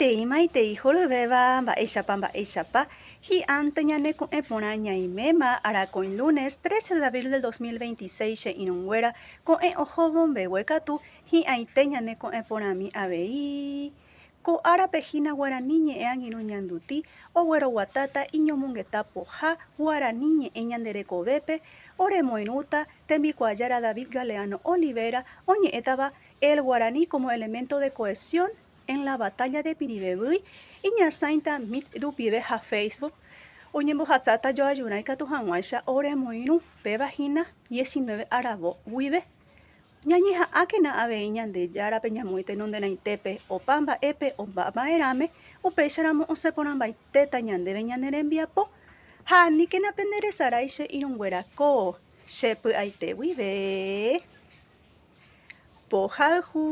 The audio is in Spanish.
Maitei, jorobeba, mba'éichapa. Hi'ánte ñaneku'ẽ porã ñaimema arakói lunes 13 de abril del 2026 che'irũnguéra ko'ẽ ohomombegue katu hi'ãite ñaneku'ẽ porãmi avei. Ko árapehína Guarani ñe'ẽ angirũ ñanduti ogueroguatáta iñomongeta pohã Guarani ñe'ẽ ñanderekovépe oremoirũta tembikuajára David Galeano Olivera oñe'ẽtava el Guarani como elemento de cohesión en la batalla de Piribevýi iñasãita mit rupive ha Facebook oñembohasáta joajurã ikatu hag̃uáicha oremoirũ pévahína 19 aravo guive. Ñañeha'ãkena avei ñande járape ñamoĩ tenonderãitépe opa mba'épe opa mba'erãme upéicharamo osẽporãmbaitéta ñandéve ñane rembiapo. Ha aníkena penderesarái che irũnguerako chepy'aite guive. Pohayhu.